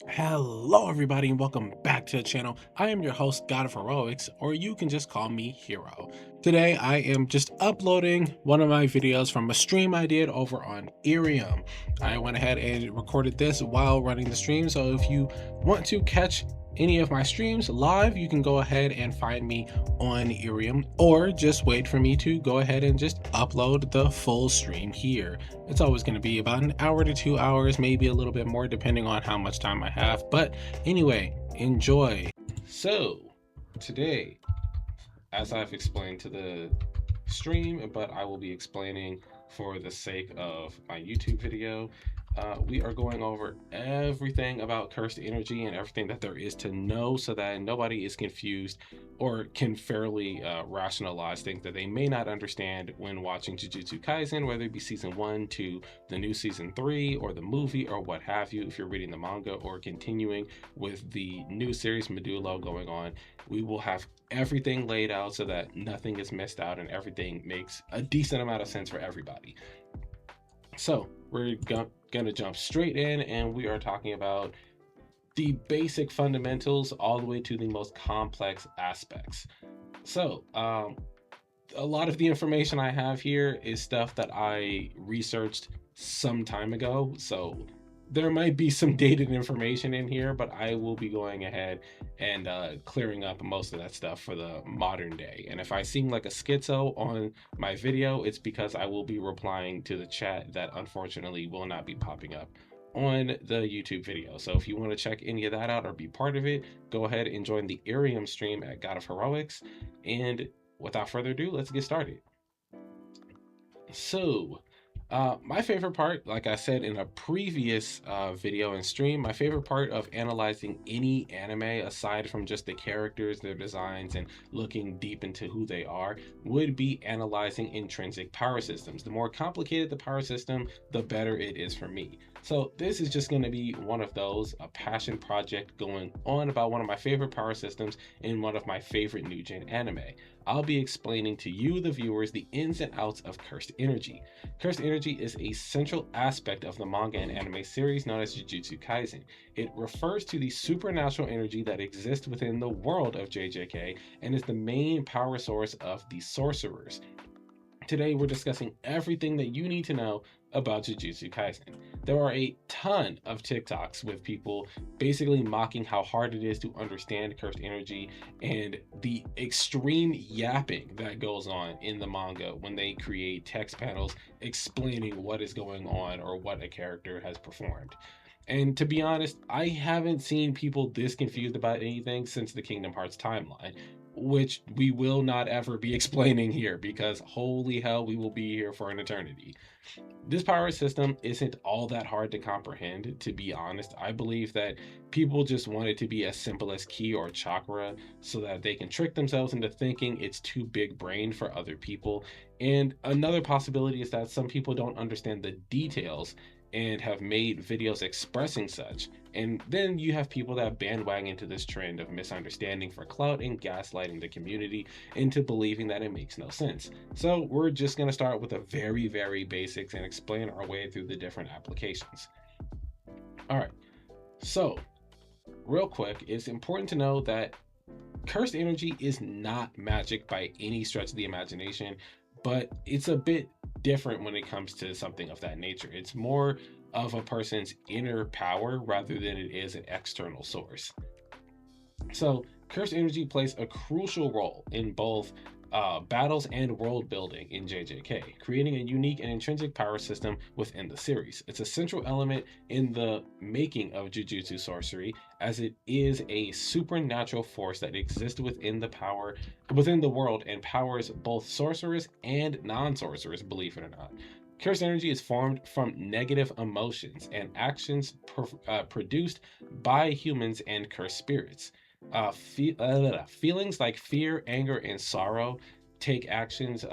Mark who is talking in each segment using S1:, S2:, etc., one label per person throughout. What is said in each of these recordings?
S1: Hello, everybody, and welcome back to the channel. I am your host, God of Heroics, or you can just call me Hero. Today, I am just uploading one of my videos from a stream I did over on IRIAM. I went ahead and recorded this while running the stream, so if you want to catch any of my streams live, you can go ahead and find me on IRIAM, or just wait for me to go ahead and just upload the full stream here. It's always going to be about an hour to 2 hours, maybe a little bit more, depending on how much time I have. But anyway, enjoy. So, today, as I've explained to the stream, but I will be explaining for the sake of my YouTube video, we are going over everything about cursed energy and everything that there is to know so that nobody is confused or can fairly rationalize things that they may not understand when watching Jujutsu Kaisen, whether it be season 1 to the new season 3 or the movie or what have you. If you're reading the manga or continuing with the new series Medulo going on, we will have everything laid out so that nothing is missed out and everything makes a decent amount of sense for everybody. So we're gonna jump straight in, and we are talking about the basic fundamentals all the way to the most complex aspects. So a lot of the information I have here is stuff that I researched some time ago, so there might be some dated information in here, but I will be going ahead and clearing up most of that stuff for the modern day. And if I seem like a schizo on my video, it's because I will be replying to the chat that unfortunately will not be popping up on the YouTube video. So if you want to check any of that out or be part of it, go ahead and join the IRIAM stream at God of Heroics. And without further ado, let's get started. So, my favorite part, like I said in a previous video and stream, my favorite part of analyzing any anime, aside from just the characters, their designs, and looking deep into who they are, would be analyzing intrinsic power systems. The more complicated the power system, the better it is for me. So this is just going to be one of those, a passion project going on about one of my favorite power systems in one of my favorite new gen anime. I'll be explaining to you, the viewers, the ins and outs of cursed energy. Cursed energy is a central aspect of the manga and anime series known as Jujutsu Kaisen. It refers to the supernatural energy that exists within the world of JJK and is the main power source of the sorcerers. Today, we're discussing everything that you need to know about Jujutsu Kaisen. There are a ton of TikToks with people basically mocking how hard it is to understand cursed energy and the extreme yapping that goes on in the manga when they create text panels explaining what is going on or what a character has performed. And to be honest, I haven't seen people this confused about anything since the Kingdom Hearts timeline, which we will not ever be explaining here because holy hell, we will be here for an eternity. This power system isn't all that hard to comprehend, to be honest. I believe that people just want it to be as simple as ki or chakra so that they can trick themselves into thinking it's too big brain for other people. And another possibility is that some people don't understand the details and have made videos expressing such. And then you have people that bandwagon into this trend of misunderstanding for clout and gaslighting the community into believing that it makes no sense. So we're just going to start with the very basics and explain our way through the different applications. All right, so real quick, it's important to know that cursed energy is not magic by any stretch of the imagination, but it's a bit different when it comes to something of that nature. It's more of a person's inner power rather than it is an external source. So cursed energy plays a crucial role in both battles and world building in JJK, creating a unique and intrinsic power system within the series. It's a central element in the making of Jujutsu sorcery, as it is a supernatural force that exists within the world and powers both sorcerers and non-sorcerers, believe it or not. Cursed energy is formed from negative emotions and actions produced by humans and cursed spirits. Feelings like fear, anger, and sorrow take actions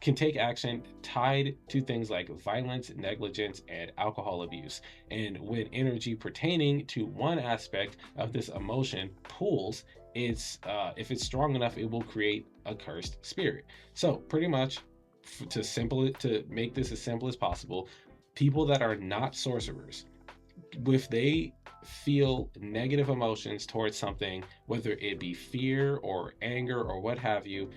S1: can take action tied to things like violence, negligence, and alcohol abuse. And when energy pertaining to one aspect of this emotion pulls, it's if it's strong enough, it will create a cursed spirit. So pretty much, to make this as simple as possible, people that are not sorcerers, if they feel negative emotions towards something, whether it be fear or anger or what have you,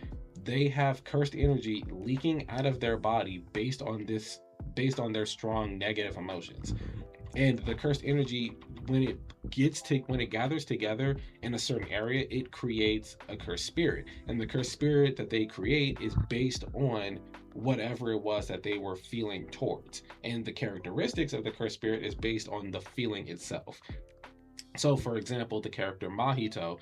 S1: they have cursed energy leaking out of their body based on their strong negative emotions. And the cursed energy, when when it gathers together in a certain area, it creates a cursed spirit, and the cursed spirit that they create is based on whatever it was that they were feeling towards, and the characteristics of the cursed spirit is based on the feeling itself. So for example, the character Mahito,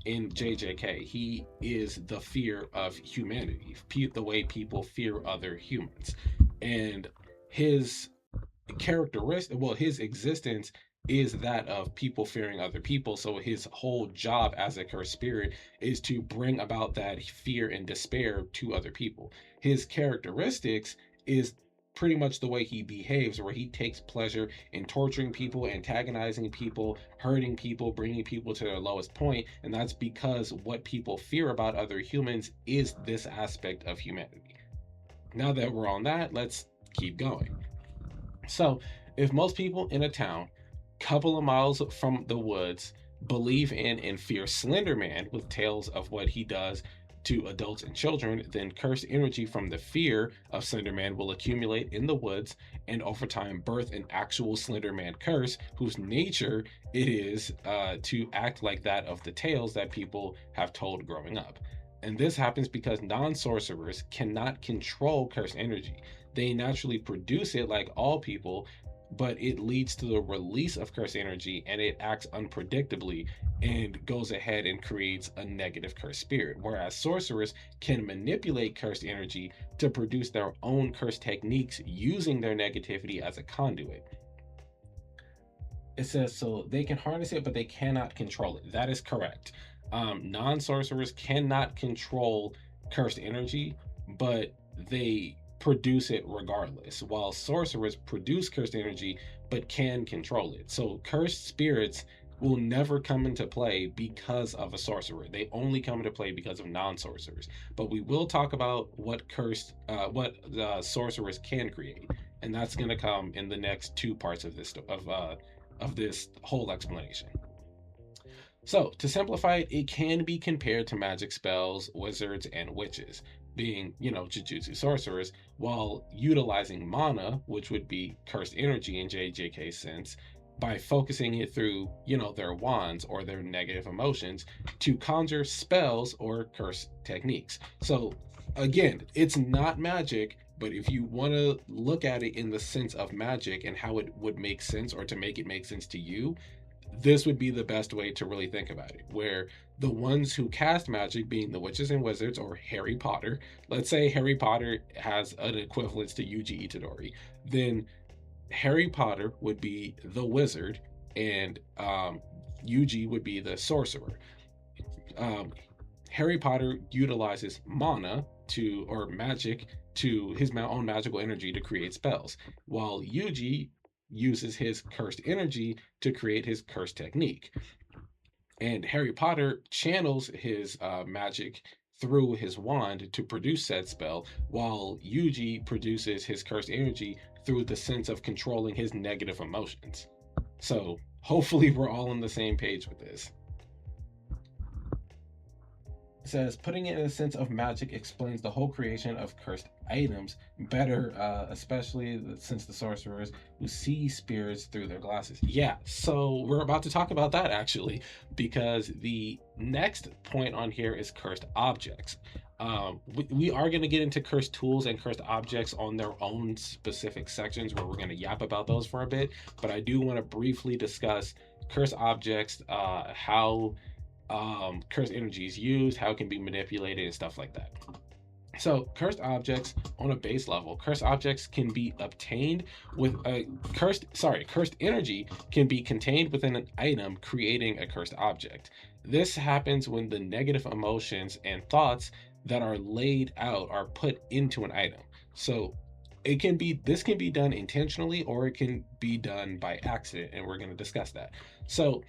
S1: in JJK, he is the fear of humanity, the way people fear other humans. And his characteristic, well, his existence is that of people fearing other people. So his whole job as a cursed spirit is to bring about that fear and despair to other people. His characteristics is pretty much the way he behaves, where he takes pleasure in torturing people, antagonizing people, hurting people, bringing people to their lowest point. And that's because what people fear about other humans is this aspect of humanity. Now that we're on that, let's keep going. So, if most people in a town, couple of miles from the woods, believe in and fear Slender Man with tales of what he does to adults and children, then cursed energy from the fear of Slender Man will accumulate in the woods and over time birth an actual Slender Man curse, whose nature it is to act like that of the tales that people have told growing up. And this happens because non-sorcerers cannot control cursed energy. They naturally produce it like all people, but it leads to the release of cursed energy, and it acts unpredictably and goes ahead and creates a negative cursed spirit. Whereas sorcerers can manipulate cursed energy to produce their own cursed techniques using their negativity as a conduit. It says so they can harness it, but they cannot control it. That is correct. Non-sorcerers cannot control cursed energy, but they produce it regardless, while sorcerers produce cursed energy but can control it. So cursed spirits will never come into play because of a sorcerer. They only come into play because of non-sorcerers. But we will talk about what what the sorcerers can create, and that's going to come in the next two parts of this whole explanation. So, to simplify it, it can be compared to magic spells, wizards, and witches, being, Jujutsu sorcerers, while utilizing mana, which would be cursed energy in JJK's sense, by focusing it through, their wands or their negative emotions to conjure spells or curse techniques. So, again, it's not magic, but if you want to look at it in the sense of magic and how it would make sense, or to make it make sense to you, this would be the best way to really think about it, where the ones who cast magic being the witches and wizards, or Harry Potter. Let's say Harry Potter has an equivalence to Yuji Itadori, then Harry Potter would be the wizard, and Yuji would be the sorcerer. Harry Potter utilizes mana or magic to his own magical energy to create spells, while Yuji uses his cursed energy to create his cursed technique. And Harry Potter channels his magic through his wand to produce said spell, while Yuji produces his cursed energy through the sense of controlling his negative emotions. So hopefully we're all on the same page with this. It says, putting it in a sense of magic explains the whole creation of cursed items better, especially since the sorcerers who see spirits through their glasses. Yeah, so we're about to talk about that actually, because the next point on here is cursed objects. We are going to get into cursed tools and cursed objects on their own specific sections, where we're going to yap about those for a bit, but I do want to briefly discuss cursed objects, how cursed energy is used, how it can be manipulated, and stuff like that. So cursed objects on a base level, cursed objects can be obtained with a cursed energy can be contained within an item, creating a cursed object. This happens when the negative emotions and thoughts that are laid out are put into an item. So this can be done intentionally, or it can be done by accident, and we're going to discuss that. So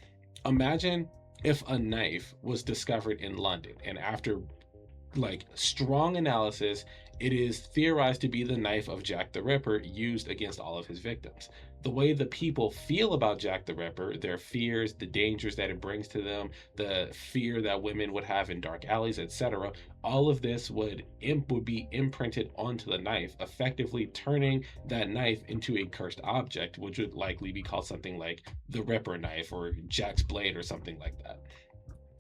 S1: imagine if a knife was discovered in London, and after strong analysis It is theorized to be the knife of Jack the Ripper used against all of his victims. The way the people feel about Jack the Ripper, their fears, the dangers that it brings to them, the fear that women would have in dark alleys, etc., all of this would be imprinted onto the knife, effectively turning that knife into a cursed object, which would likely be called something like the Ripper knife or Jack's blade or something like that.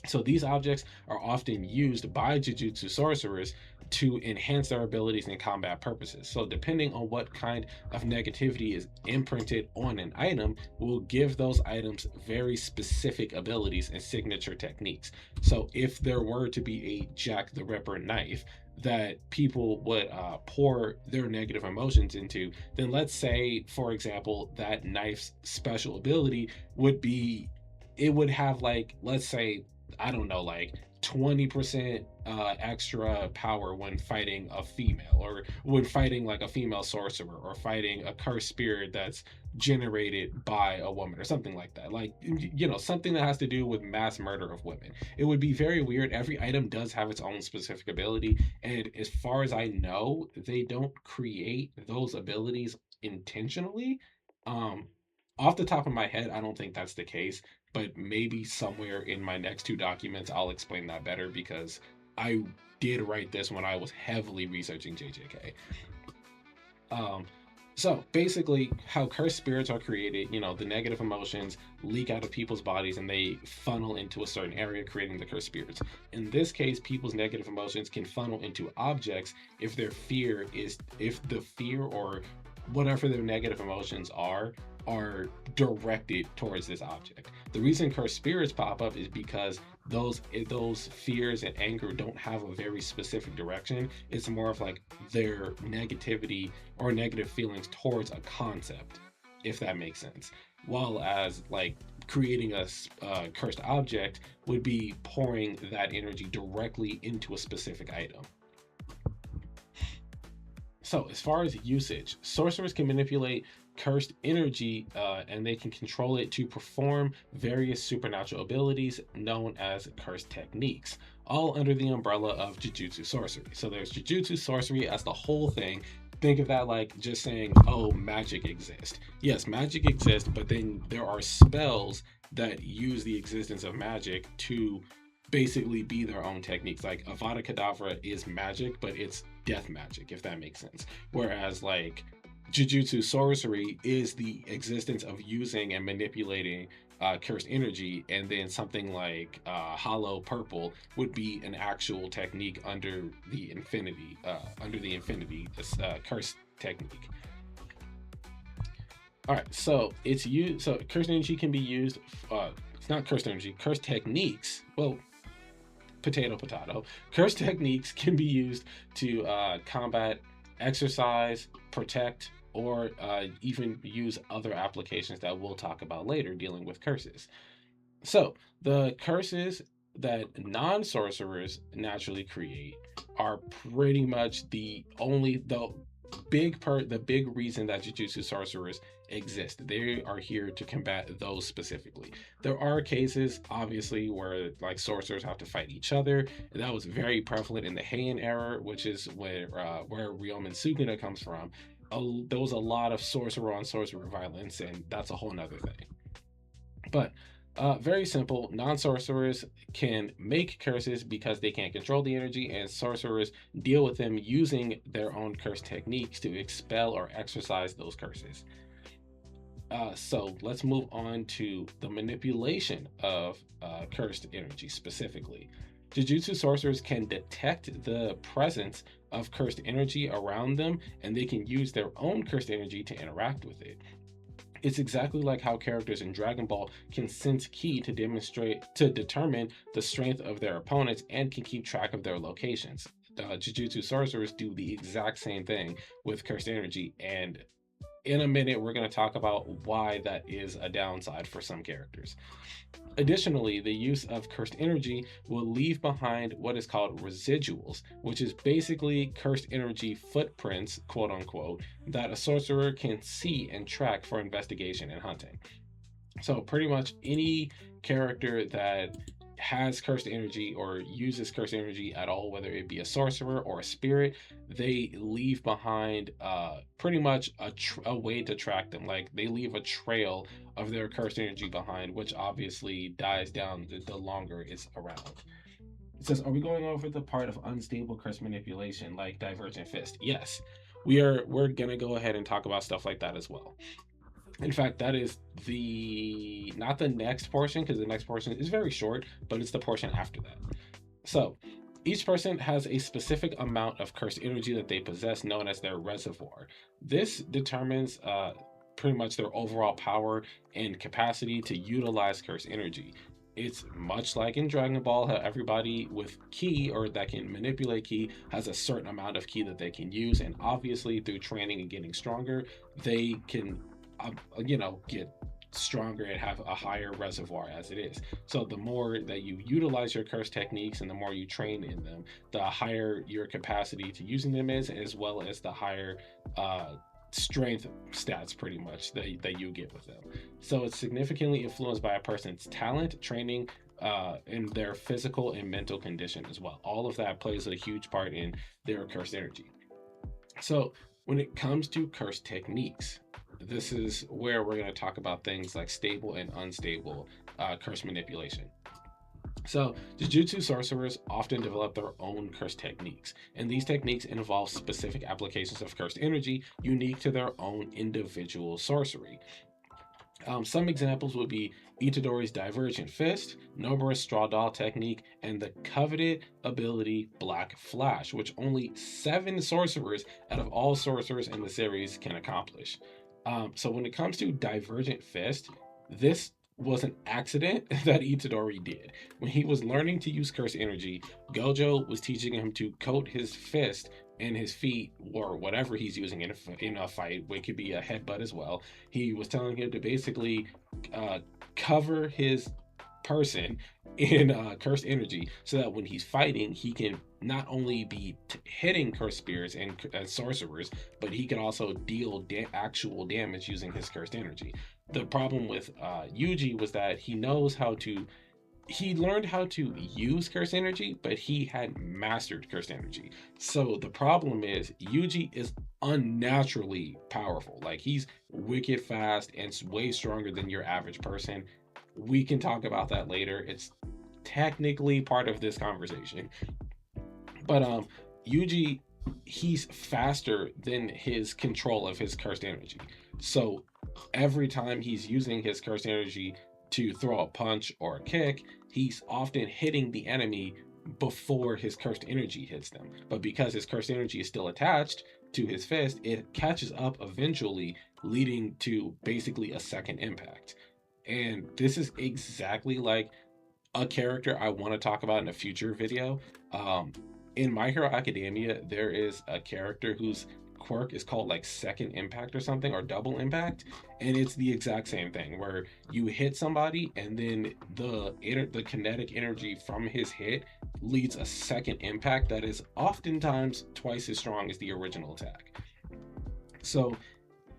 S1: So these objects are often used by Jujutsu sorcerers to enhance their abilities in combat purposes. So depending on what kind of negativity is imprinted on an item will give those items very specific abilities and signature techniques. So if there were to be a Jack the Ripper knife that people would pour their negative emotions into, then let's say, for example, that knife's special ability would be, it would have like, let's say, I don't know, like 20% extra power when fighting a female, or when fighting like a female sorcerer, or fighting a cursed spirit that's generated by a woman, or something like that. Like, you know, something that has to do with mass murder of women. It would be very weird. Every item does have its own specific ability. And as far as I know, they don't create those abilities intentionally. Um, Off the top of my head, I don't think that's the case, but maybe somewhere in my next two documents, I'll explain that better because I did write this when I was heavily researching JJK. Um, so basically, how cursed spirits are created, you know, the negative emotions leak out of people's bodies and they funnel into a certain area, creating the cursed spirits. In this case, people's negative emotions can funnel into objects if if the fear or whatever their negative emotions are directed towards this object. The reason cursed spirits pop up is because those fears and anger don't have a very specific direction. It's more of like their negativity or negative feelings towards a concept, if that makes sense. While as like creating a cursed object would be pouring that energy directly into a specific item. So as far as usage, sorcerers can manipulate cursed energy and they can control it to perform various supernatural abilities known as cursed techniques, all under the umbrella of Jujutsu sorcery. So there's Jujutsu sorcery as the whole thing. Think of that like just saying, oh, magic exists. Yes, magic exists, but then there are spells that use the existence of magic to basically be their own techniques. Like Avada Kedavra is magic, but it's death magic, if that makes sense. Whereas like Jujutsu sorcery is the existence of using and manipulating cursed energy, and then something like hollow purple would be an actual technique under the infinity curse technique. All right, so it's used. So cursed energy can be used. It's not cursed energy. Cursed techniques. Well, potato, potato. Cursed techniques can be used to combat, exercise, protect, or even use other applications that we'll talk about later dealing with curses. So the curses that non-sorcerers naturally create are pretty much the big reason that Jujutsu sorcerers exist. They are here to combat those specifically. There are cases, obviously, where like sorcerers have to fight each other. And that was very prevalent in the Heian era, which is where Ryomen Suguna comes from. There was a lot of sorcerer on sorcerer violence, and that's a whole nother thing. But very simple. Non-sorcerers can make curses because they can't control the energy, and sorcerers deal with them using their own curse techniques to expel or exorcise those curses. So let's move on to the manipulation of cursed energy specifically. Jujutsu sorcerers can detect the presence of cursed energy around them, and they can use their own cursed energy to interact with it. It's exactly like how characters in Dragon Ball can sense ki to determine the strength of their opponents and can keep track of their locations. Jujutsu sorcerers do the exact same thing with cursed energy, and in a minute we're going to talk about why that is a downside for some characters. Additionally, the use of cursed energy will leave behind what is called residuals, which is basically cursed energy footprints, quote unquote, that a sorcerer can see and track for investigation and hunting. So pretty much any character that has cursed energy or uses cursed energy at all, whether it be a sorcerer or a spirit, they leave behind pretty much a way to track them. Like they leave a trail of their cursed energy behind, which obviously dies down the longer it's around. It says, are we going over the part of unstable curse manipulation like Divergent Fist? Yes, we're gonna go ahead and talk about stuff like that as well. In fact, that is the not the next portion, because the next portion is very short, but it's the portion after that. So each person has a specific amount of cursed energy that they possess, known as their reservoir. This determines pretty much their overall power and capacity to utilize cursed energy. It's much like in Dragon Ball, how everybody with ki or that can manipulate ki has a certain amount of ki that they can use, and obviously through training and getting stronger, they can, get stronger and have a higher reservoir as it is. So the more that you utilize your curse techniques and the more you train in them, the higher your capacity to using them is, as well as the higher strength stats pretty much that you get with them. So it's significantly influenced by a person's talent, training, and their physical and mental condition as well. All of that plays a huge part in their cursed energy. So when it comes to curse techniques, this is where we're going to talk about things like stable and unstable curse manipulation. So, Jujutsu sorcerers often develop their own curse techniques, and these techniques involve specific applications of cursed energy unique to their own individual sorcery. Some examples would be Itadori's Divergent Fist, Nobara's Straw Doll technique, and the coveted ability Black Flash, which only 7 sorcerers out of all sorcerers in the series can accomplish. So when it comes to Divergent Fist, this was an accident that Itadori did. When he was learning to use curse energy, Gojo was teaching him to coat his fist and his feet or whatever he's using in a fight. It could be a headbutt as well. He was telling him to basically cover his person in cursed energy so that when he's fighting, he can not only be hitting cursed spirits and sorcerers, but he can also deal actual damage using his cursed energy. The problem with Yuji was that he learned how to use cursed energy, but he had mastered cursed energy. So the problem is Yuji is unnaturally powerful. Like he's wicked fast and way stronger than your average person. We can talk about that later. It's technically part of this conversation. But Yuji, he's faster than his control of his cursed energy. So every time he's using his cursed energy to throw a punch or a kick, he's often hitting the enemy before his cursed energy hits them. But because his cursed energy is still attached to his fist, it catches up eventually, leading to basically a second impact. And this is exactly like a character I want to talk about in a future video. In My Hero Academia, there is a character whose quirk is called like second impact or something, or double impact, and it's the exact same thing where you hit somebody and then the kinetic energy from his hit leads a second impact that is oftentimes twice as strong as the original attack. So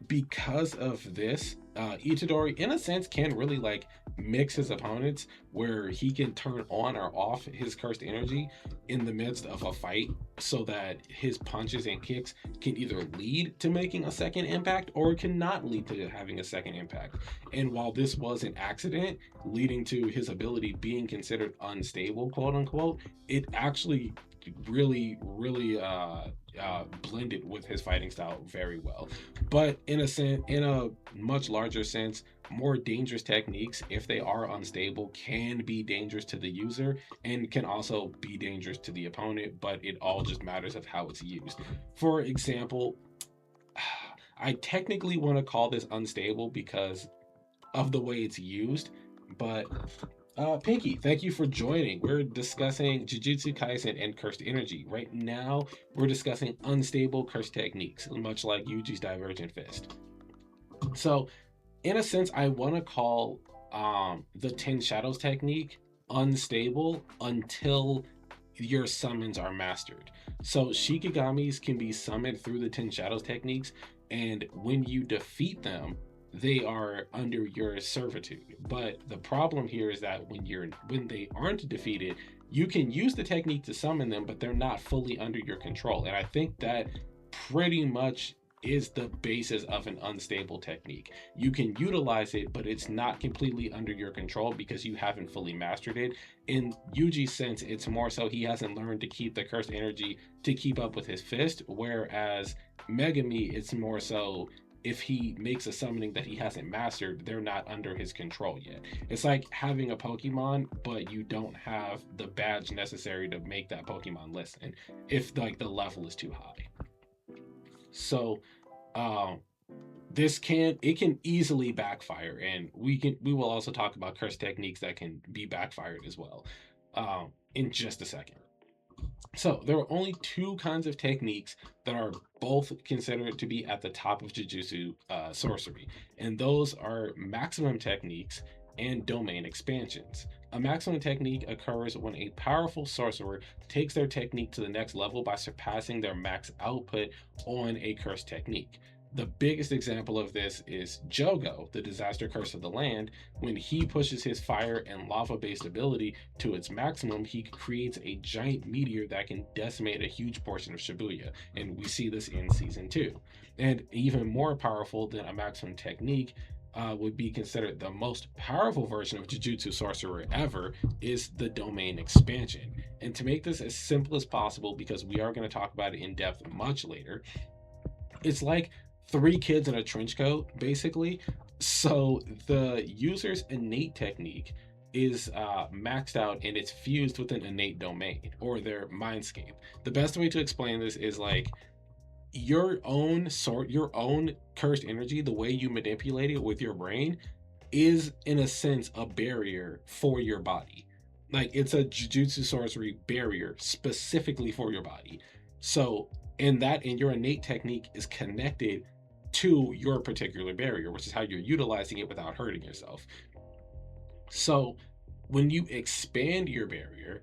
S1: because of this, Itadori in a sense can really like mix his opponents where he can turn on or off his cursed energy in the midst of a fight so that his punches and kicks can either lead to making a second impact or cannot lead to having a second impact. And while this was an accident leading to his ability being considered unstable, quote unquote, it actually really blended with his fighting style very well. But in a much larger sense, more dangerous techniques, if they are unstable, can be dangerous to the user and can also be dangerous to the opponent, but it all just matters of how it's used. For example, I technically want to call this unstable because of the way it's used, but Pinky, thank you for joining. We're discussing Jujutsu Kaisen and cursed energy. Right now, we're discussing unstable cursed techniques, much like Yuji's Divergent Fist. So, in a sense, I want to call the 10 Shadows technique unstable until your summons are mastered. So, Shikigamis can be summoned through the 10 Shadows techniques, and when you defeat them, they are under your servitude. But the problem here is that when they aren't defeated, you can use the technique to summon them, but they're not fully under your control. And I think that pretty much is the basis of an unstable technique. You can utilize it, but it's not completely under your control because you haven't fully mastered it. In Yuji's sense, it's more so he hasn't learned to keep the cursed energy to keep up with his fist, whereas Megami, it's more so if he makes a summoning that he hasn't mastered, they're not under his control yet. It's like having a Pokemon, but you don't have the badge necessary to make that Pokemon listen if like the level is too high. So um this can easily backfire, and we will also talk about curse techniques that can be backfired as well in just a second. So there are only two kinds of techniques that are both considered to be at the top of Jujutsu sorcery, and those are maximum techniques and domain expansions. A maximum technique occurs when a powerful sorcerer takes their technique to the next level by surpassing their max output on a cursed technique. The biggest example of this is Jogo, the disaster curse of the land. When he pushes his fire and lava based ability to its maximum, he creates a giant meteor that can decimate a huge portion of Shibuya. And we see this in season 2. And even more powerful than a maximum technique, would be considered the most powerful version of Jujutsu Sorcerer ever, is the domain expansion. And to make this as simple as possible, because we are going to talk about it in depth much later, it's like three kids in a trench coat, basically. So the user's innate technique is maxed out and it's fused with an innate domain or their mindscape. The best way to explain this is like your own cursed energy, the way you manipulate it with your brain, is in a sense a barrier for your body. Like it's a jujutsu sorcery barrier specifically for your body. So in your innate technique is connected to your particular barrier, which is how you're utilizing it without hurting yourself. So when you expand your barrier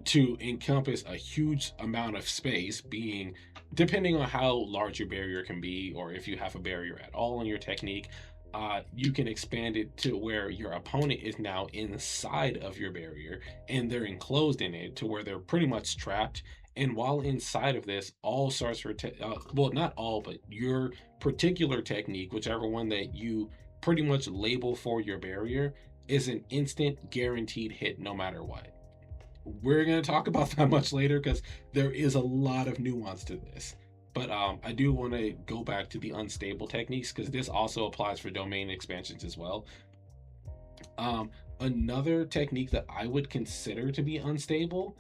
S1: to encompass a huge amount of space, being depending on how large your barrier can be, or if you have a barrier at all in your technique, you can expand it to where your opponent is now inside of your barrier and they're enclosed in it to where they're pretty much trapped. And while inside of this, all sorcerer, well, not all, but your particular technique, whichever one that you pretty much label for your barrier, is an instant guaranteed hit no matter what. We're going to talk about that much later because there is a lot of nuance to this. But I do want to go back to the unstable techniques because this also applies for domain expansions as well. Another technique that I would consider to be unstable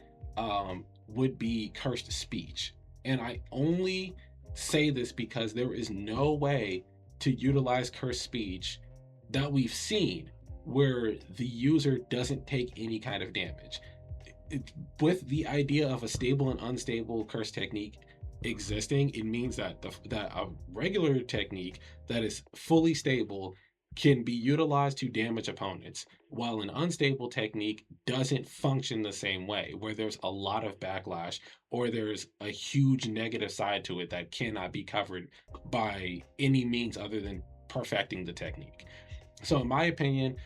S1: would be cursed speech. And I only say this because there is no way to utilize cursed speech that we've seen where the user doesn't take any kind of damage. With the idea of a stable and unstable curse technique existing, it means that that a regular technique that is fully stable can be utilized to damage opponents, while an unstable technique doesn't function the same way, where there's a lot of backlash or there's a huge negative side to it that cannot be covered by any means other than perfecting the technique. So in my opinion,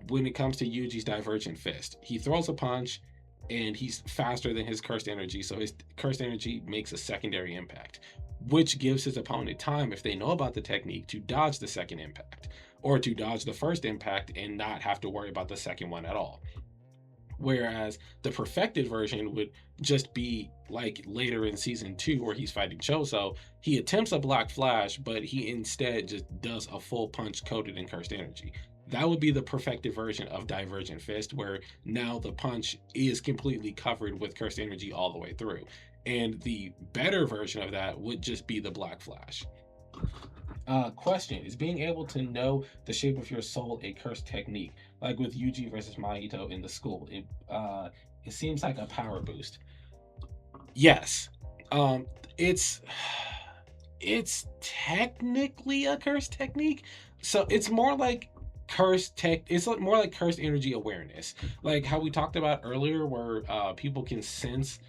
S1: when it comes to Yuji's Divergent Fist, he throws a punch and he's faster than his cursed energy, so his cursed energy makes a secondary impact, which gives his opponent time, if they know about the technique, to dodge the second impact or to dodge the first impact and not have to worry about the second one at all. Whereas the perfected version would just be like later in season 2 where he's fighting Choso. He attempts a Black Flash, but he instead just does a full punch coated in cursed energy. That would be the perfected version of Divergent Fist, where now the punch is completely covered with cursed energy all the way through. And the better version of that would just be the Black Flash. Question: is being able to know the shape of your soul a cursed technique, like with Yuji versus Mahito in the school? It seems like a power boost. Yes, it's technically a cursed technique, so it's more like it's like more like cursed energy awareness, like how we talked about earlier, where people can sense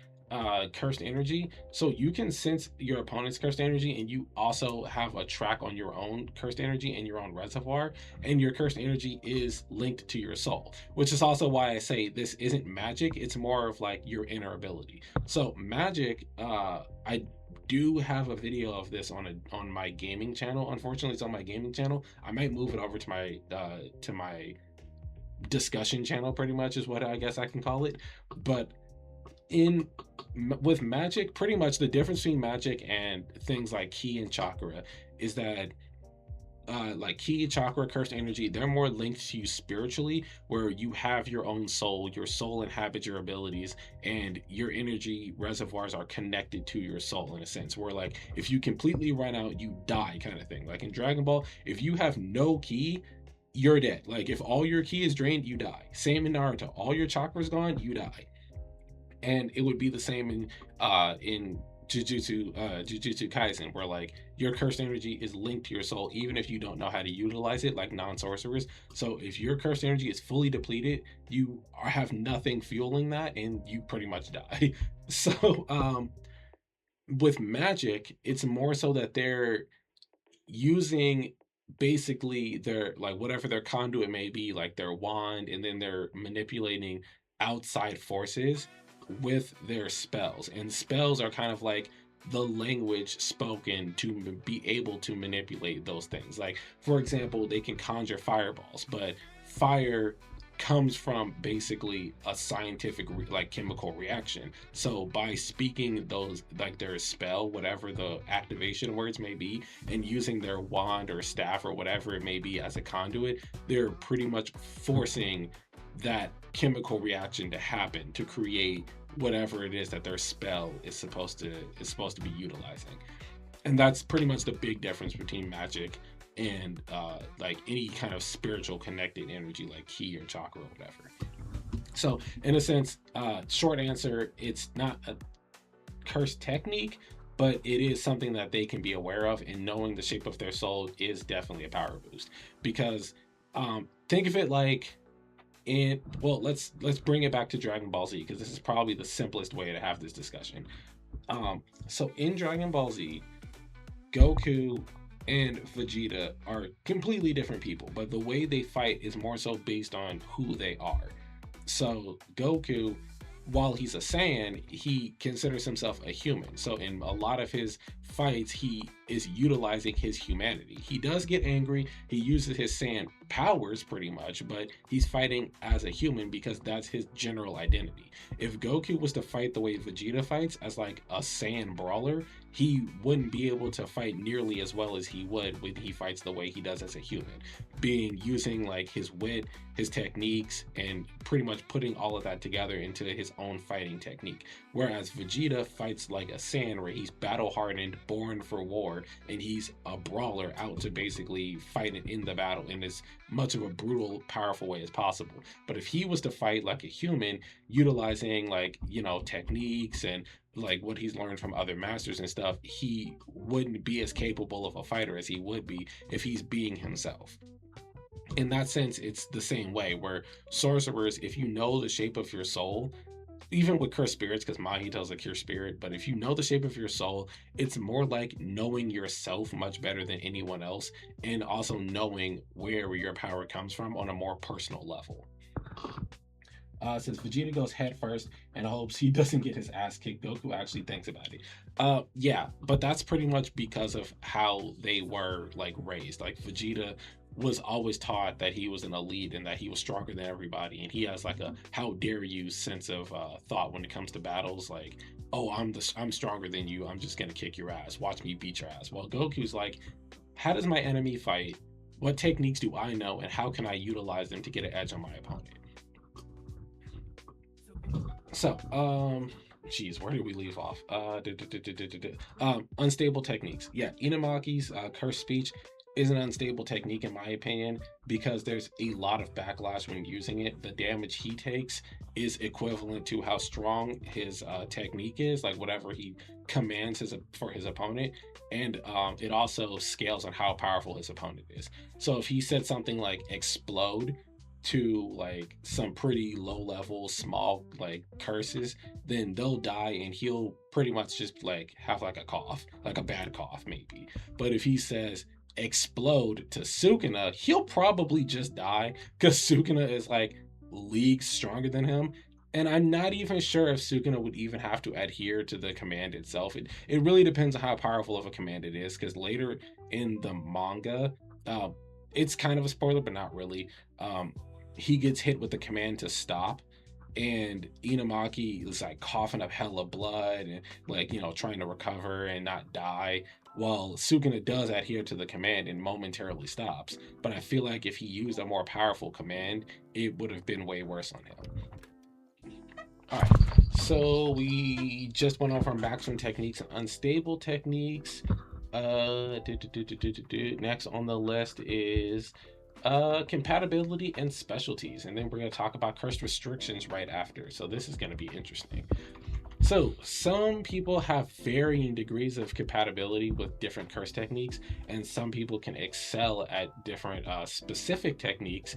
S1: cursed energy, so you can sense your opponent's cursed energy, and you also have a track on your own cursed energy and your own reservoir, and your cursed energy is linked to your soul, which is also why I say this isn't magic, it's more of like your inner ability. So magic, I do have a video of this on my gaming channel. Unfortunately, it's on my gaming channel. I might move it over to my discussion channel, pretty much is what I guess I can call it. But in with magic, pretty much the difference between magic and things like ki and chakra is that like ki, chakra, cursed energy, they're more linked to you spiritually, where you have your own soul, your soul inhabits your abilities, and your energy reservoirs are connected to your soul in a sense, where like if you completely run out, you die, kind of thing. Like in Dragon Ball, if you have no ki, you're dead. Like if all your ki is drained, you die. Same in Naruto, all your chakra is gone, you die. And it would be the same in Jujutsu Kaisen, where like your cursed energy is linked to your soul, even if you don't know how to utilize it, like non-sorcerers. So if your cursed energy is fully depleted, you have nothing fueling that, and you pretty much die. So with magic, it's more so that they're using basically their, like, whatever their conduit may be, like their wand, and then they're manipulating outside forces with their spells. And spells are kind of like the language spoken to be able to manipulate those things. Like, for example, they can conjure fireballs, but fire comes from basically a scientific like chemical reaction. So by speaking those, like their spell, whatever the activation words may be, and using their wand or staff or whatever it may be as a conduit, they're pretty much forcing that chemical reaction to happen to create whatever it is that their spell is supposed to be utilizing. And that's pretty much the big difference between magic and like any kind of spiritual connected energy like ki or chakra or whatever. So in a sense, short answer, it's not a cursed technique, but it is something that they can be aware of, and knowing the shape of their soul is definitely a power boost. Because think of it like in, well, let's bring it back to Dragon Ball Z, because this is probably the simplest way to have this discussion. So in Dragon Ball Z, Goku and Vegeta are completely different people, but the way they fight is more so based on who they are. So Goku, while he's a Saiyan, he considers himself a human. So in a lot of his fights, he is utilizing his humanity. He does get angry, he uses his Saiyan powers pretty much, but he's fighting as a human because that's his general identity. If Goku was to fight the way Vegeta fights, as like a Saiyan brawler, he wouldn't be able to fight nearly as well as he would when he fights the way he does as a human, being using like his wit, his techniques, and pretty much putting all of that together into his own fighting technique. Whereas Vegeta fights like a Saiyan, where he's battle hardened, born for war, and he's a brawler out to basically fight it in the battle in as much of a brutal, powerful way as possible. But if he was to fight like a human, utilizing like, you know, techniques and like what he's learned from other masters and stuff, he wouldn't be as capable of a fighter as he would be if he's being himself. In that sense, it's the same way, where sorcerers, if you know the shape of your soul, even with cursed spirits, because Mahito's a cursed spirit, but if you know the shape of your soul, it's more like knowing yourself much better than anyone else, and also knowing where your power comes from on a more personal level. Since Vegeta goes head first and hopes he doesn't get his ass kicked, Goku actually thinks about it. Yeah, but that's pretty much because of how they were like raised. Like Vegeta was always taught that he was an elite and that he was stronger than everybody, and he has like a how dare you sense of thought when it comes to battles. Like, oh, I'm stronger than you, I'm just gonna kick your ass, watch me beat your ass. Well, Goku's like, how does my enemy fight? What techniques do I know, and how can I utilize them to get an edge on my opponent? So, geez, where did we leave off? Unstable techniques. Yeah, Inamaki's cursed speech is an unstable technique in my opinion, because there's a lot of backlash when using it. The damage he takes is equivalent to how strong his technique is, like whatever he commands for his opponent, and it also scales on how powerful his opponent is. So if he said something like explode, to like some pretty low level small like curses, then they'll die and he'll pretty much just like have like a cough, like a bad cough maybe. But if he says explode to Sukuna, he'll probably just die because Sukuna is like leagues stronger than him. And I'm not even sure if Sukuna would even have to adhere to the command itself. It really depends on how powerful of a command it is, because later in the manga, uh, it's kind of a spoiler, but not really. Um, he gets hit with the command to stop, and Inumaki is like coughing up hella blood and like, trying to recover and not die. While Sukuna does adhere to the command and momentarily stops. But I feel like if he used a more powerful command, it would have been way worse on him. All right, so we just went over maximum techniques and unstable techniques. Next on the list is compatibility and specialties, and then we're going to talk about cursed restrictions right after. So this is going to be interesting. So some people have varying degrees of compatibility with different curse techniques, and some people can excel at different specific techniques.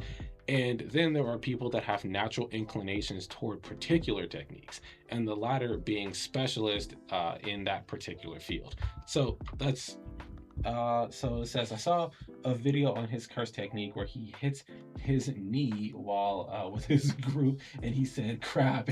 S1: And then there are people that have natural inclinations toward particular techniques, and the latter being specialist in that particular field. So let's so it says, I saw a video on his curse technique where he hits his knee while with his group, and he said crap.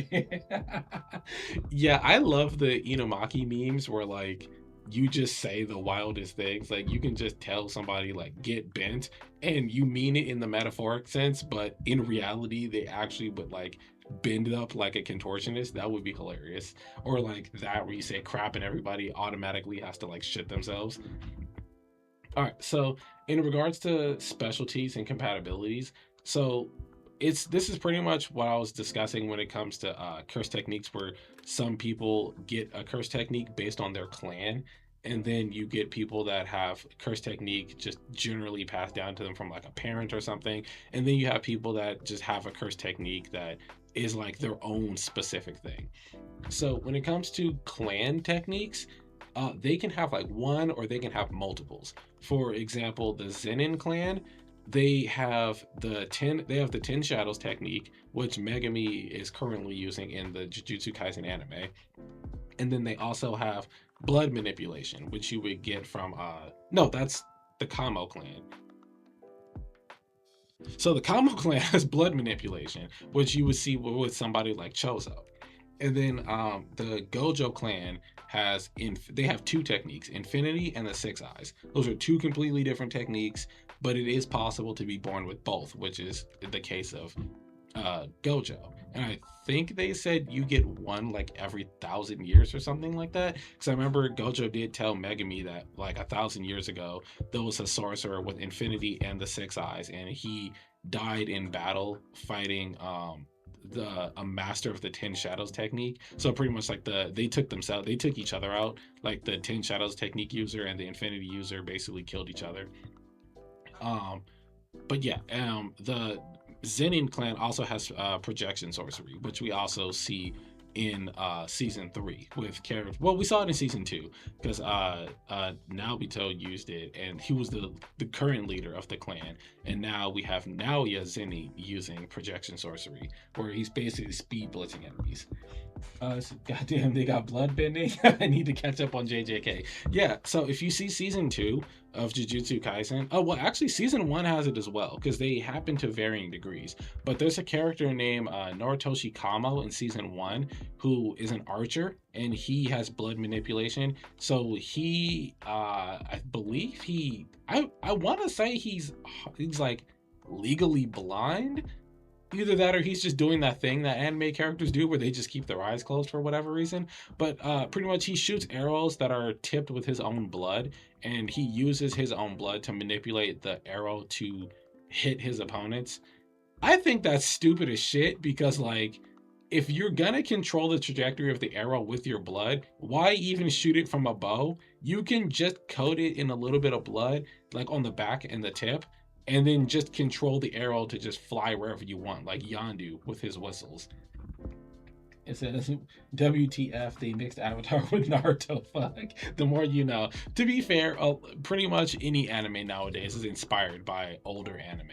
S1: Yeah, I love the Inumaki memes where like you just say the wildest things. Like you can just tell somebody like get bent and you mean it in the metaphoric sense, but in reality they actually would like bend up like a contortionist. That would be hilarious. Or like that where you say crap and everybody automatically has to like shit themselves. All right, so in regards to specialties and compatibilities, so this is pretty much what I was discussing when it comes to curse techniques, where some people get a curse technique based on their clan, and then you get people that have curse technique just generally passed down to them from like a parent or something, and then you have people that just have a curse technique that is like their own specific thing. So when it comes to clan techniques, they can have like one or they can have multiples. For example, the Zenin clan, they have the 10 shadows technique, which Megami is currently using in the Jujutsu Kaisen anime. And then they also have blood manipulation, which you would get from no, that's the Kamo clan. So the Kamo clan has blood manipulation, which you would see with somebody like Chozo. And then the Gojo clan they have two techniques, Infinity and the Six Eyes. Those are two completely different techniques, but it is possible to be born with both, which is the case of Gojo. And I think they said you get one like every 1,000 years or something like that. Because I remember Gojo did tell Megami that like 1,000 years ago there was a sorcerer with Infinity and the Six Eyes, and he died in battle fighting a master of the 10 shadows technique. So pretty much like they took each other out. Like the 10 shadows technique user and the Infinity user basically killed each other. But yeah, the Zenin clan also has projection sorcery, which we also see in season 3 with characters. Well, we saw it in season 2 because Naobito used it, and he was the current leader of the clan. And now we have Naoya Zenin using projection sorcery, where he's basically speed blitzing enemies. Goddamn, they got blood bending. I need to catch up on JJK. Yeah, so if you see season 2 of Jujutsu Kaisen, oh well, actually season 1 has it as well, because they happen to varying degrees. But there's a character named Noritoshi Kamo in season 1 who is an archer, and he has blood manipulation. So he, I believe I want to say he's like legally blind. Either that or he's just doing that thing that anime characters do where they just keep their eyes closed for whatever reason. But pretty much he shoots arrows that are tipped with his own blood, and he uses his own blood to manipulate the arrow to hit his opponents. I think that's stupid as shit, because like if you're gonna control the trajectory of the arrow with your blood, why even shoot it from a bow? You can just coat it in a little bit of blood, like on the back and the tip, and then just control the arrow to just fly wherever you want, like Yondu with his whistles. It says, WTF, they mixed Avatar with Naruto. Fuck. The more you know. To be fair, pretty much any anime nowadays is inspired by older anime.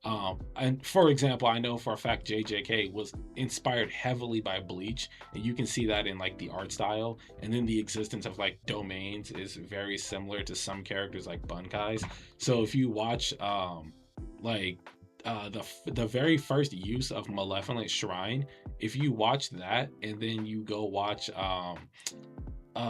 S1: And for example, I know for a fact JJK was inspired heavily by Bleach, and you can see that in like the art style. And then the existence of like domains is very similar to some characters like Bunkai's. So if you watch like the very first use of Malevolent Shrine, if you watch that and then you go watch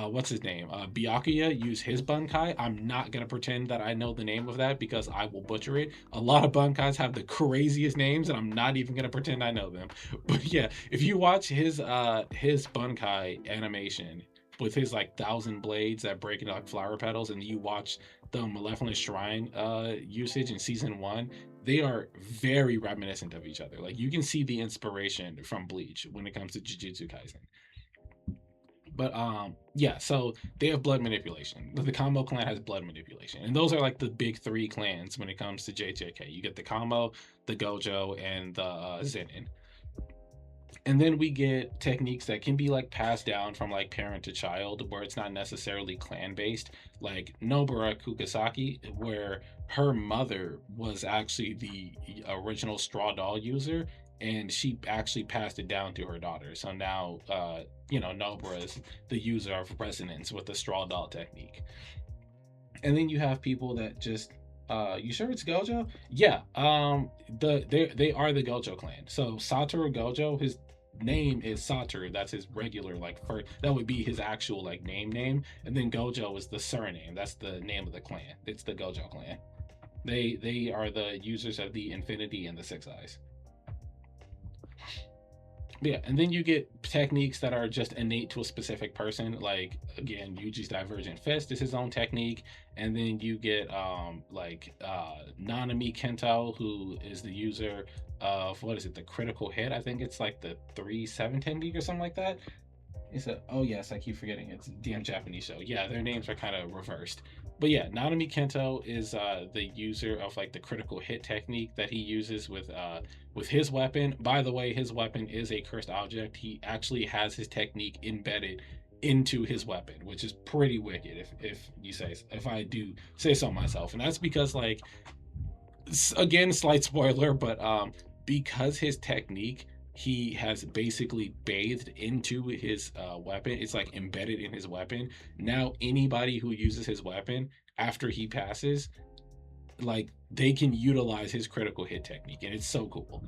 S1: what's his name? Byakuya use his bunkai. I'm not gonna pretend that I know the name of that because I will butcher it. A lot of bunkais have the craziest names, and I'm not even gonna pretend I know them. But yeah, if you watch his bunkai animation with his like 1,000 blades that break into like flower petals, and you watch the Malevolent Shrine usage in season one, they are very reminiscent of each other. Like you can see the inspiration from Bleach when it comes to Jujutsu Kaisen. But yeah, so they have blood manipulation. The Kamo clan has blood manipulation, and those are like the big three clans when it comes to JJK. You get the Kamo, the Gojo, and the Zenin. And then we get techniques that can be like passed down from like parent to child, where it's not necessarily clan based, like Nobara Kukasaki, where her mother was actually the original straw doll user, and she actually passed it down to her daughter. So now Nobara is the user of resonance with the straw doll technique. And then you have people that just you sure it's Gojo? Yeah. They are the Gojo clan. So Satoru Gojo, his name is Satoru. That's his regular like first, that would be his actual like name. And then Gojo is the surname. That's the name of the clan. It's the Gojo clan. They are the users of the Infinity and the Six Eyes. Yeah, and then you get techniques that are just innate to a specific person. Like again, Yuji's Divergent Fist is his own technique, and then you get Nanami Kento, who is the user of what is it, the critical hit? I think it's like the 3-7 technique or something like that. It's a, oh yes, I keep forgetting, it's a damn Japanese show. Yeah, their names are kind of reversed. But yeah, Nanami Kento is the user of like the critical hit technique that he uses with his weapon. By the way, his weapon is a cursed object. He actually has his technique embedded into his weapon, which is pretty wicked if I do say so myself. And that's because like again, slight spoiler, but because his technique he has basically bathed into his weapon. It's like embedded in his weapon. Now anybody who uses his weapon after he passes, like they can utilize his critical hit technique, and it's so cool.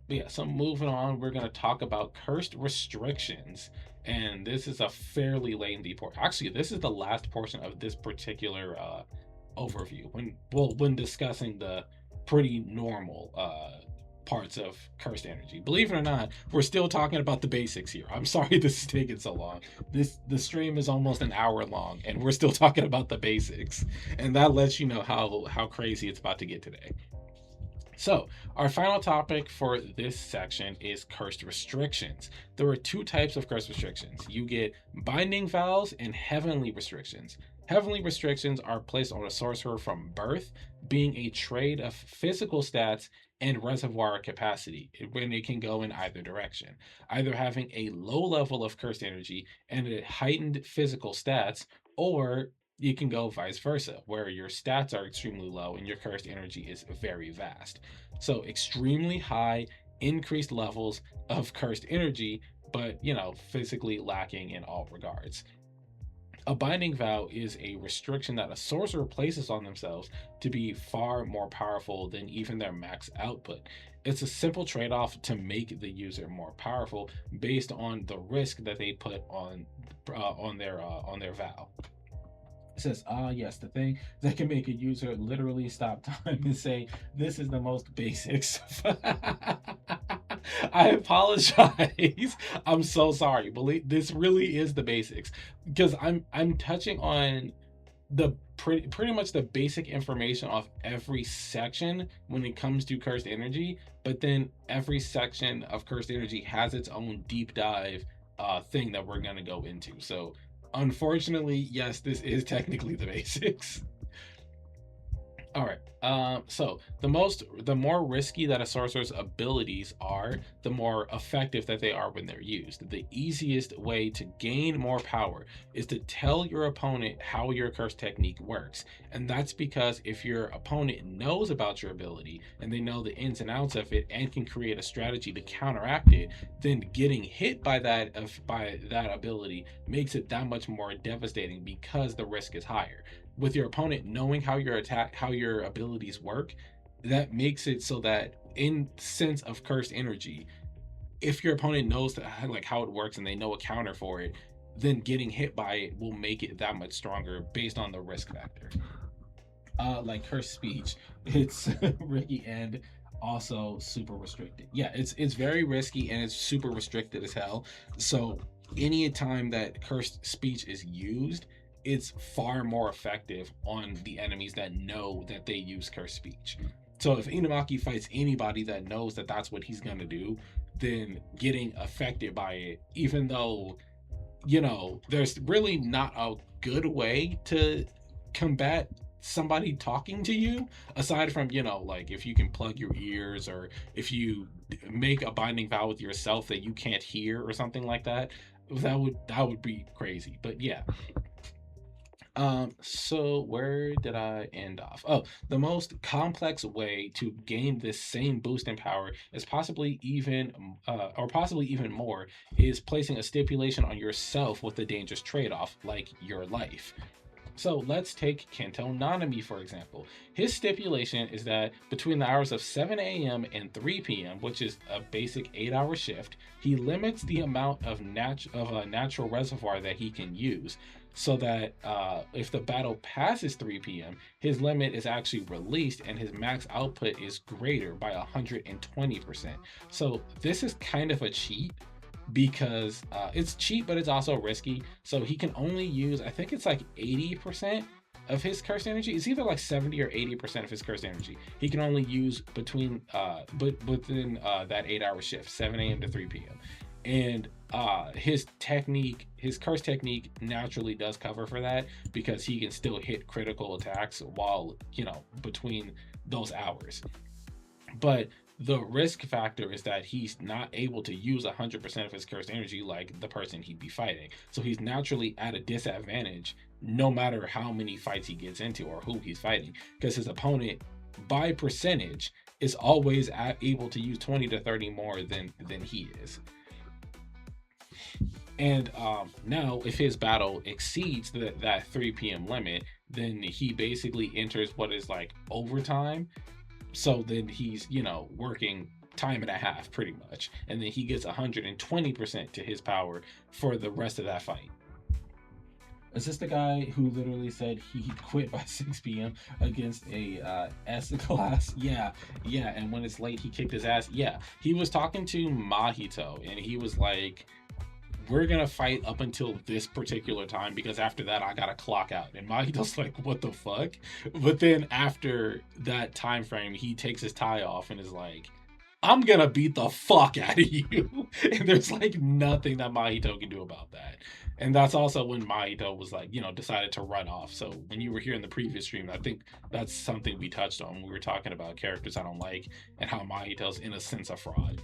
S1: But yeah, so moving on, we're gonna talk about cursed restrictions. And this is a fairly lengthy part. Actually, this is the last portion of this particular overview when discussing the pretty normal parts of cursed energy. Believe it or not, we're still talking about the basics here. I'm sorry this is taking so long. The stream is almost an hour long and we're still talking about the basics, and that lets you know how crazy it's about to get today. So our final topic for this section is cursed restrictions. There are two types of cursed restrictions. You get binding vows and heavenly restrictions. Heavenly restrictions are placed on a sorcerer from birth, being a trade of physical stats and reservoir capacity, when it can go in either direction, either having a low level of cursed energy and a heightened physical stats, or you can go vice versa, where your stats are extremely low and your cursed energy is very vast. So extremely high, increased levels of cursed energy, but physically lacking in all regards. A binding vow is a restriction that a sorcerer places on themselves to be far more powerful than even their max output. It's a simple trade-off to make the user more powerful based on the risk that they put on their vow. It says, yes, the thing that can make a user literally stop time and say, this is the most basics. I apologize. I'm so sorry. Believe this really is the basics, because I'm touching on the pretty much the basic information of every section when it comes to cursed energy, but then every section of cursed energy has its own deep dive thing that we're going to go into. So unfortunately, yes, this is technically the basics. All right. So the more risky that a sorcerer's abilities are, the more effective that they are when they're used. The easiest way to gain more power is to tell your opponent how your curse technique works. And that's because if your opponent knows about your ability and they know the ins and outs of it and can create a strategy to counteract it, then getting hit by that ability makes it that much more devastating because the risk is higher. With your opponent knowing how your abilities work, that makes it so that in sense of cursed energy, if your opponent knows that, like, how it works and they know a counter for it, then getting hit by it will make it that much stronger based on the risk factor. Like her speech, it's risky and also super restricted. Yeah, it's very risky and it's super restricted as hell. So any time that cursed speech is used, it's far more effective on the enemies that know that they use cursed speech. So if Inamaki fights anybody that knows that that's what he's gonna do, then getting affected by it, even though there's really not a good way to combat somebody talking to you aside from, like if you can plug your ears or if you make a binding vow with yourself that you can't hear or something like that. That would be crazy. But yeah. So where did I end off? Oh, the most complex way to gain this same boost in power is possibly even more, is placing a stipulation on yourself with a dangerous trade-off, like your life. So let's take Kento Nanami, for example. His stipulation is that between the hours of 7 a.m. and 3 p.m., which is a basic 8-hour shift, he limits the amount of a natural reservoir that he can use, so that if the battle passes 3 p.m., his limit is actually released and his max output is greater by 120%. So this is kind of a cheat because it's cheap, but it's also risky. So he can only use, I think it's like 80% of his curse energy. It's either like 70 or 80% of his curse energy. He can only use within that 8-hour shift, 7 a.m. to 3 p.m. And his curse technique naturally does cover for that because he can still hit critical attacks while, between those hours. But the risk factor is that he's not able to use 100% of his cursed energy like the person he'd be fighting. So he's naturally at a disadvantage no matter how many fights he gets into or who he's fighting, because his opponent, by percentage, is always able to use 20 to 30 more than he is. And now, if his battle exceeds that 3 p.m. limit, then he basically enters what is like overtime. So then he's, working time and a half pretty much. And then he gets 120% to his power for the rest of that fight. Is this the guy who literally said he quit by 6 p.m. against a S class? Yeah. And when it's late, he kicked his ass. Yeah. He was talking to Mahito and he was like, we're gonna fight up until this particular time because after that I gotta clock out. And Mahito's like, what the fuck? But then after that time frame, he takes his tie off and is like, I'm gonna beat the fuck out of you. And there's like nothing that Mahito can do about that. And that's also when Mahito was like, decided to run off. So when you were here in the previous stream, I think that's something we touched on when we were talking about characters I don't like and how Mahito's in a sense a fraud.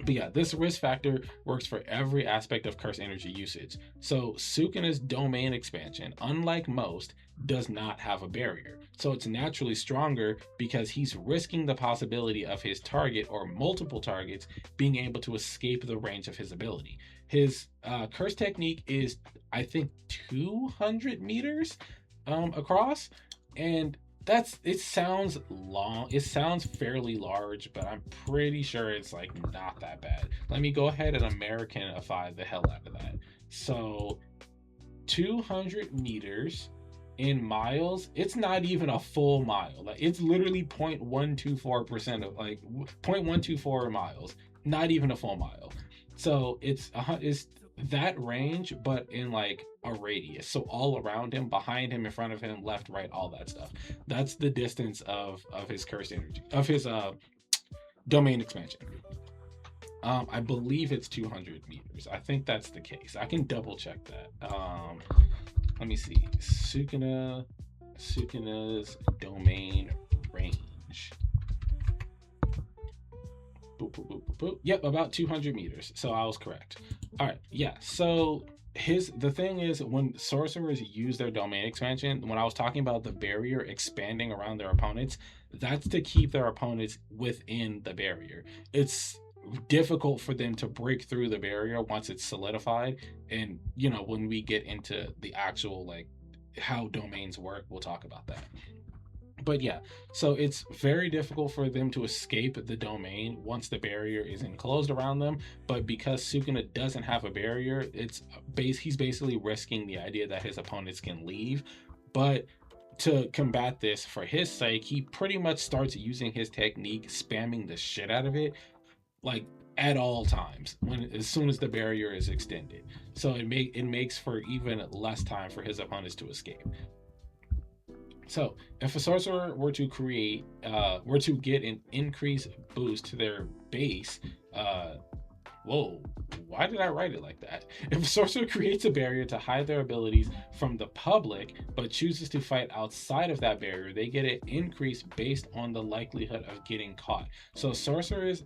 S1: But yeah, this risk factor works for every aspect of curse energy usage. So Sukuna's domain expansion, unlike most, does not have a barrier. So it's naturally stronger because he's risking the possibility of his target or multiple targets being able to escape the range of his ability. His curse technique is, I think, 200 meters across, and it sounds long, it sounds fairly large, but I'm pretty sure it's like not that bad. Let me go ahead and Americanify the hell out of that. So 200 meters in miles, it's not even a full mile. Like, it's literally 0.124% of, like, 0.124 miles, not even a full mile. So it's that range, but in like a radius. So all around him, behind him, in front of him, left, right, all that stuff. That's the distance of his cursed energy, of his domain expansion. I believe it's 200 meters. I think that's the case. I can double check that. Let me see. Sukuna Sukuna's domain range. Boop, boop, boop, boop, boop. Yep, about 200 meters. So I was correct. All right, yeah. So the thing is, when sorcerers use their domain expansion, when I was talking about the barrier expanding around their opponents, that's to keep their opponents within the barrier. It's difficult for them to break through the barrier once it's solidified. And when we get into the actual like how domains work, we'll talk about that. But yeah, so it's very difficult for them to escape the domain once the barrier is enclosed around them. But because Sukuna doesn't have a barrier, he's basically risking the idea that his opponents can leave. But to combat this for his sake, he pretty much starts using his technique, spamming the shit out of it, like at all times as soon as the barrier is extended. So it makes for even less time for his opponents to escape. So if a sorcerer were to get an increased boost to their base, whoa, why did I write it like that? If a sorcerer creates a barrier to hide their abilities from the public, but chooses to fight outside of that barrier, they get an increase based on the likelihood of getting caught. So sorcerers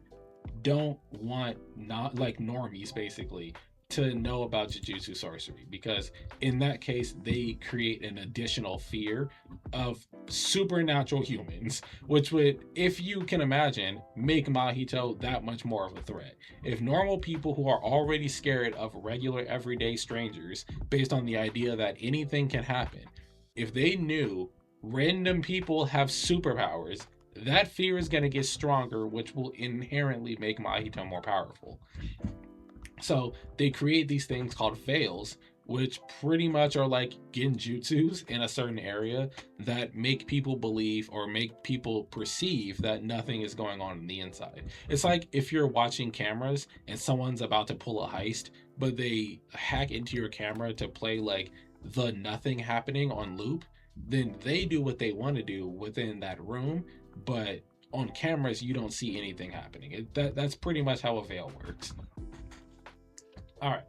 S1: don't want, not like normies basically, to know about Jujutsu sorcery, because in that case they create an additional fear of supernatural humans, which would, if you can imagine, make Mahito that much more of a threat. If normal people who are already scared of regular everyday strangers based on the idea that anything can happen, if they knew random people have superpowers, that fear is going to get stronger, which will inherently make Mahito more powerful. So they create these things called veils, which pretty much are like genjutsus in a certain area that make people believe or make people perceive that nothing is going on the inside. It's like if you're watching cameras and someone's about to pull a heist, but they hack into your camera to play like the nothing happening on loop, then they do what they want to do within that room, but on cameras you don't see anything happening. That's pretty much how a veil works. All right.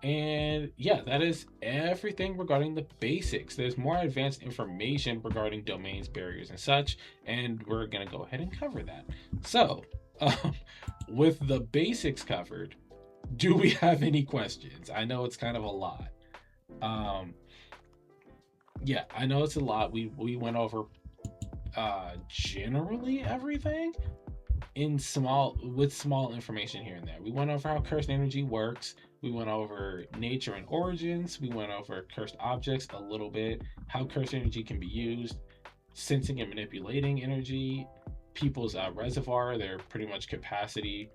S1: And yeah, that is everything regarding the basics. There's more advanced information regarding domains, barriers, and such, and we're going to go ahead and cover that. So, with the basics covered, do we have any questions? I know it's kind of a lot. Yeah, I know it's a lot. We went over generally everything with small information here and there. We went over how cursed energy works. We went over nature and origins. We went over cursed objects a little bit, how cursed energy can be used, sensing and manipulating energy, people's reservoir, their pretty much capacity,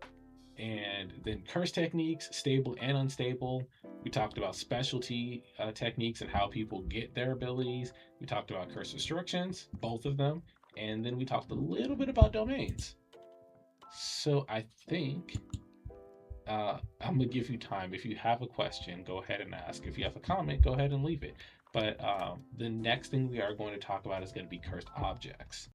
S1: and then curse techniques, stable and unstable. We talked about specialty techniques and how people get their abilities. We talked about curse restrictions, both of them, and then we talked a little bit about domains. So I think I'm gonna give you time. If you have a question, go ahead and ask. If you have a comment, go ahead and leave it. But the next thing we are going to talk about is going to be cursed objects.